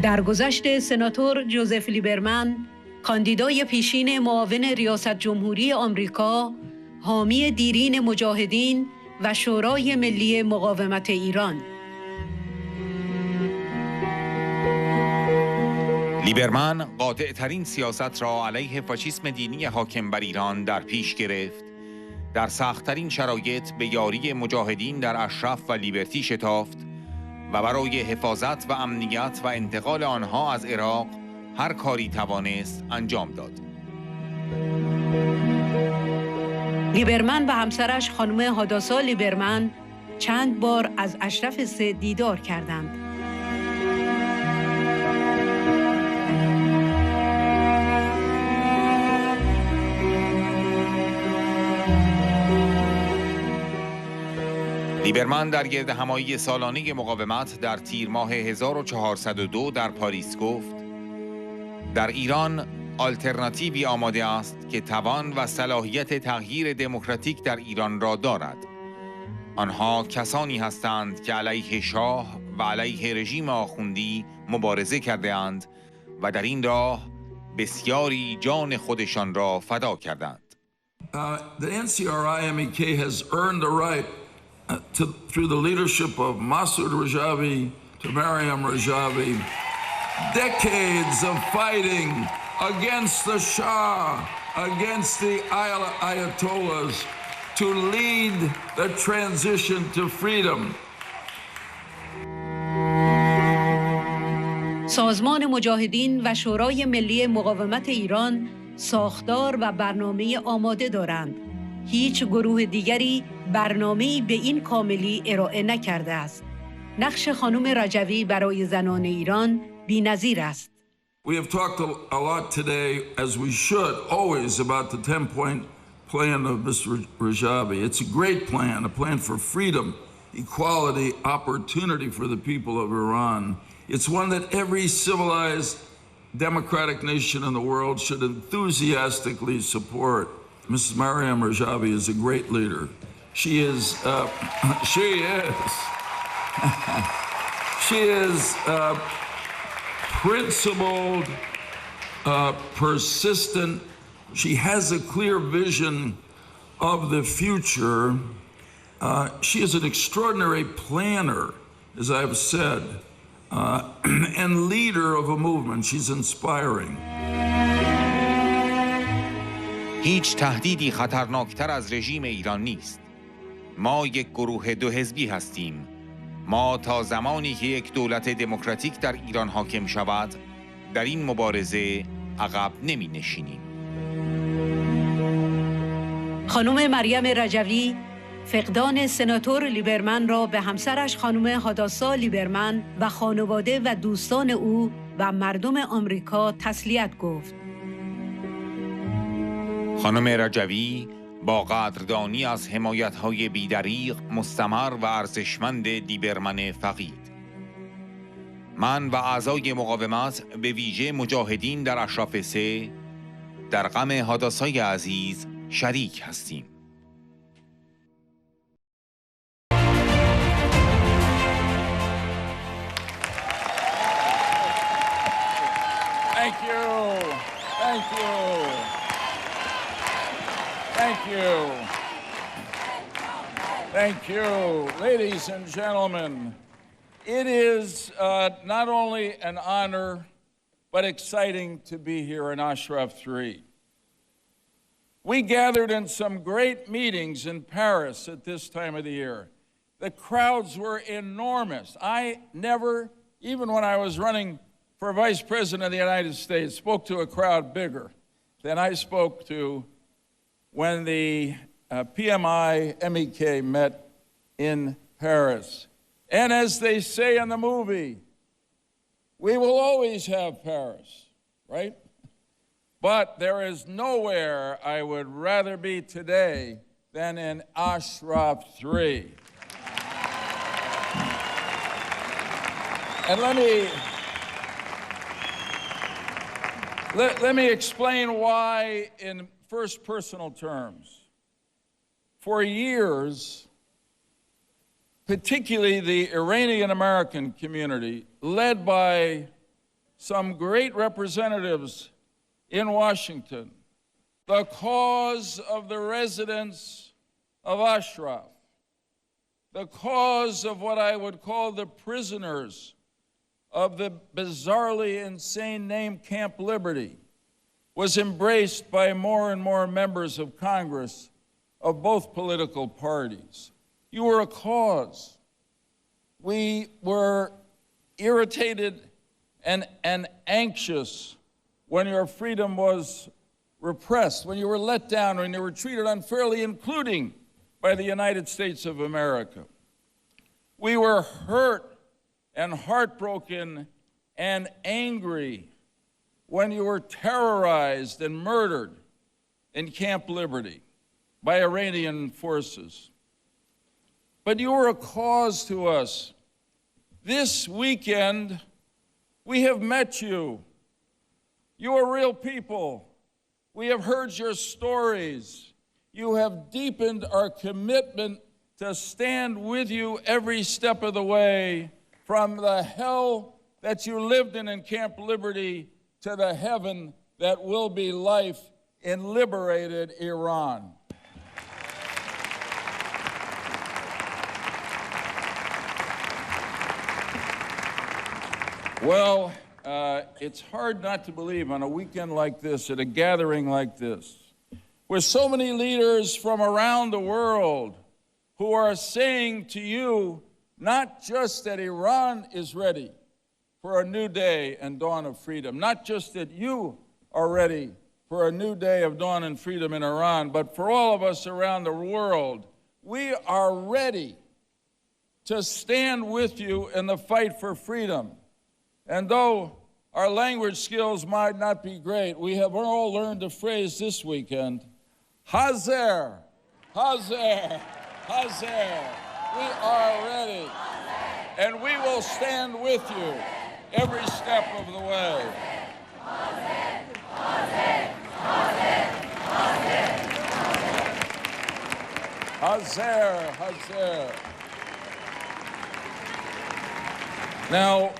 درگذشت سناتور جوزف لیبرمن، کاندیدای پیشین معاون ریاست جمهوری آمریکا، حامی دیرین مجاهدین و شورای ملی مقاومت ایران. لیبرمن قاطع ترین سیاست را علیه فاشیسم دینی حاکم بر ایران در پیش گرفت، در سخت‌ترین شرایط به یاری مجاهدین در اشرف و لیبرتی شتافت و برای حفاظت و امنیت و انتقال آنها از عراق هر کاری توانست انجام داد. لیبرمن و همسرش خانم حادثا لیبرمن چند بار از اشرف 3 دیدار کردند. لیبرمن در گردهمایی سالانه مقاومت در تیر ماه 1402 در پاریس گفت: در ایران آلترناتیوی آماده است که توان و صلاحیت تغییر دموکراتیک در ایران را دارد. آنها کسانی هستند که علیه شاه و علیه رژیم آخوندی مبارزه کرده اند و در این راه بسیاری جان خودشان را فدا کردند. The NCRI-MEK has earned the right through the leadership of Masoud Rajavi to Maryam Rajavi, decades of fighting against the Shah, against the Ayatollahs, to lead the transition to freedom. سازمان مجاهدین و شورای ملی مقاومت ایران ساختار و برنامه آماده دارند. هیچ گروه دیگری برنامه‌ای به این کاملی ارائه نکرده است. نقش خانم رجوی برای زنان ایران بی‌نظیر است. We have talked a lot today, as we should, always about the 10-point plan of Mr. Rajavi. It's a great plan, a plan for freedom, equality, opportunity for the people of Iran. It's one that every civilized democratic nation in the world should enthusiastically support. Mrs. Maryam Rajavi is a great leader. She is principled, persistent. She has a clear vision of the future. She is an extraordinary planner, as I've said, and leader of a movement. She's inspiring. هیچ تهدیدی خطرناکتر از رژیم ایران نیست. ما یک گروه 2 حزبی هستیم. ما تا زمانی که یک دولت دموکراتیک در ایران حاکم شود، در این مبارزه عقب نمی نشینیم. خانم مریم رجوی فقدان سناتور لیبرمن را به همسرش خانم حادثا لیبرمن و خانواده و دوستان او و مردم آمریکا تسلیت گفت. خانم رجوی با قدردانی از حمایت‌های بی‌دریغ، مستمر و ارزشمند لیبرمن فقید، من و اعضای مقاومت به ویژه مجاهدین در اشرف 3 در غم حادثای عزیز شریک هستیم. Thank you. Thank you. Thank you. Thank you. Ladies and gentlemen, it is not only an honor, but exciting to be here in Ashraf 3. We gathered in some great meetings in Paris at this time of the year. The crowds were enormous. I never, even when I was running for Vice President of the United States, spoke to a crowd bigger than I spoke to when the PMI MEK met in Paris. And as they say in the movie, we will always have Paris, right? But there is nowhere I would rather be today than in Ashraf 3. And let me explain why in first personal terms. For years, particularly the Iranian American community, led by some great representatives in Washington, the cause of the residents of Ashraf, the cause of what I would call the prisoners of the bizarrely insane name Camp Liberty, was embraced by more and more members of Congress of both political parties. You were a cause. We were irritated and anxious when your freedom was repressed, when you were let down, when you were treated unfairly, including by the United States of America. We were hurt and heartbroken and angry when you were terrorized and murdered in Camp Liberty by Iranian forces. But you were a cause to us. This weekend, we have met you. You are real people. We have heard your stories. You have deepened our commitment to stand with you every step of the way, from the hell that you lived in Camp Liberty to the heaven that will be life in liberated Iran. Well, it's hard not to believe on a weekend like this, at a gathering like this, with so many leaders from around the world who are saying to you, not just that Iran is ready for a new day and dawn of freedom, not just that you are ready for a new day of dawn and freedom in Iran, but for all of us around the world, we are ready to stand with you in the fight for freedom. And though our language skills might not be great, we have all learned a phrase this weekend, Hazer, Hazer, Hazer. We are ready, and we will stand with you every step of the way. Hazer, Hazer. Now,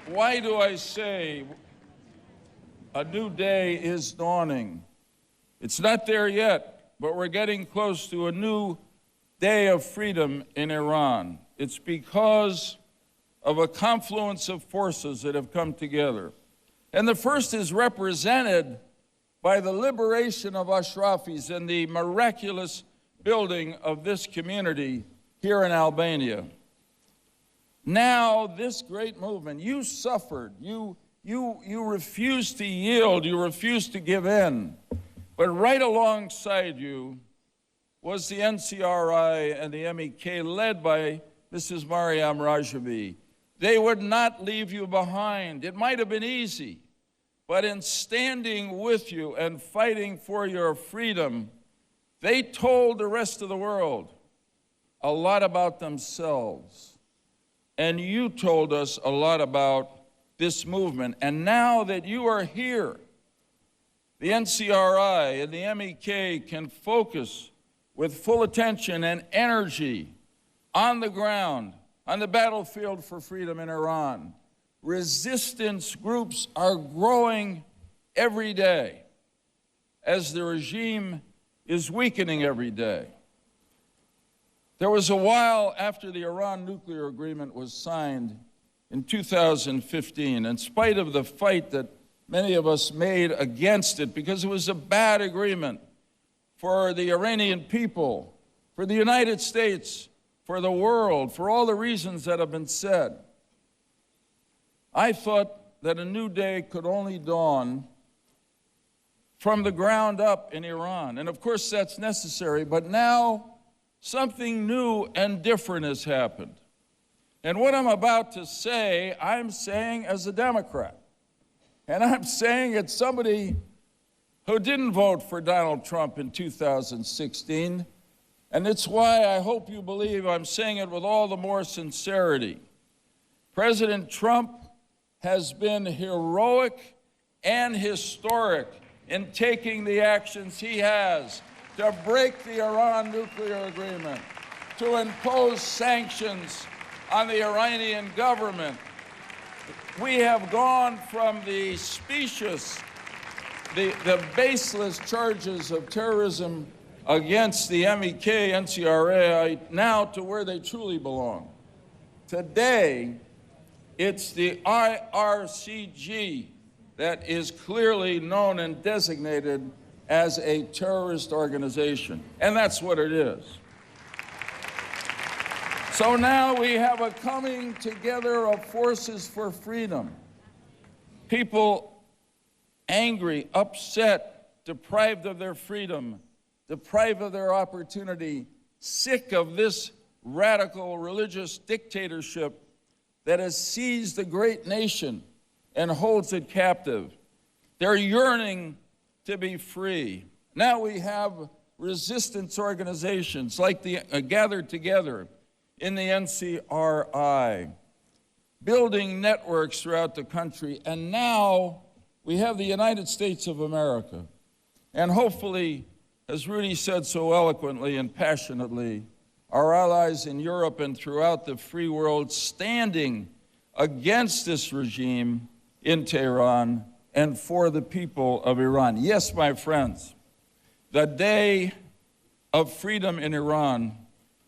why do I say a new day is dawning? It's not there yet, but we're getting close to a new day of freedom in Iran. It's because of a confluence of forces that have come together. And the first is represented by the liberation of Ashrafis and the miraculous building of this community here in Albania. Now, this great movement, you suffered, you refused to yield, you refused to give in, but right alongside you was the NCRI and the MEK led by Mrs. Mariam Rajavi. They would not leave you behind. It might have been easy, but in standing with you and fighting for your freedom, they told the rest of the world a lot about themselves. And you told us a lot about this movement. And now that you are here, the NCRI and the MEK can focus with full attention and energy on the ground, on the battlefield for freedom in Iran. Resistance groups are growing every day as the regime is weakening every day. There was a while after the Iran nuclear agreement was signed in 2015, in spite of the fight that many of us made against it, because it was a bad agreement for the Iranian people, for the United States, for the world, for all the reasons that have been said. I thought that a new day could only dawn from the ground up in Iran. And of course that's necessary, but now something new and different has happened. And what I'm about to say, I'm saying as a Democrat. And I'm saying it's somebody who didn't vote for Donald Trump in 2016. And it's why I hope you believe I'm saying it with all the more sincerity. President Trump has been heroic and historic in taking the actions he has to break the Iran nuclear agreement, to impose sanctions on the Iranian government, We have gone from the specious, the baseless charges of terrorism against the MEK, NCRA, now to where they truly belong. Today, it's the IRCG that is clearly known and designated as a terrorist organization, and that's what it is. So now we have a coming together of forces for freedom. People angry, upset, deprived of their freedom, deprived of their opportunity, sick of this radical religious dictatorship that has seized a great nation and holds it captive. They're yearning to be free. Now we have resistance organizations like the gathered together in the NCRI, building networks throughout the country. And now we have the United States of America. And hopefully, as Rudy said so eloquently and passionately, our allies in Europe and throughout the free world standing against this regime in Tehran and for the people of Iran. Yes, my friends, the day of freedom in Iran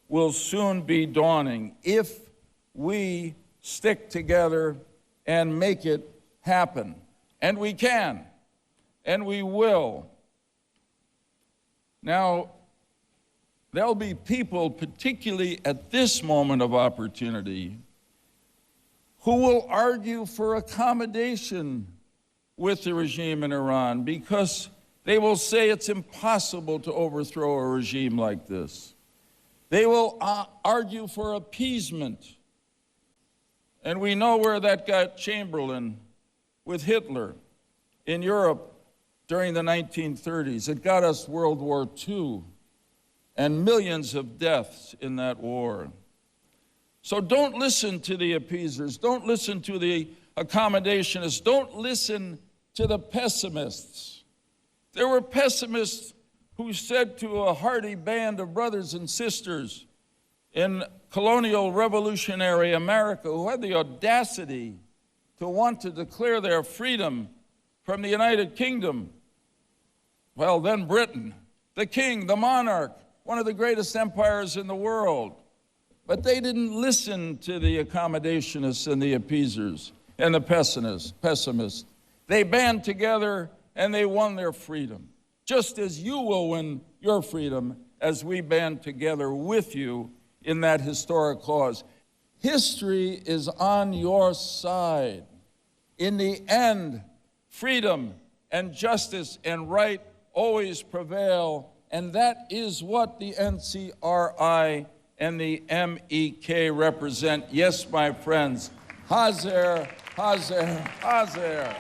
will soon be dawning if we stick together and make it happen. And we can, and we will. Now, there'll be people, particularly at this moment of opportunity, who will argue for accommodation with the regime in Iran because they will say it's impossible to overthrow a regime like this. They will argue for appeasement. And we know where that got Chamberlain with Hitler in Europe during the 1930s. It got us World War II and millions of deaths in that war. So don't listen to the appeasers. Don't listen to the accommodationists. Don't listen to the pessimists. There were pessimists who said to a hardy band of brothers and sisters in colonial revolutionary America who had the audacity to want to declare their freedom from the United Kingdom, well, then Britain, the king, the monarch, one of the greatest empires in the world. But they didn't listen to the accommodationists and the appeasers and the pessimists. They band together and they won their freedom, just as you will win your freedom as we band together with you in that historic cause. History is on your side. In the end, freedom and justice and right always prevail, and that is what the NCRI and the MEK represent. Yes, my friends, Hazer, Hazer, Hazer.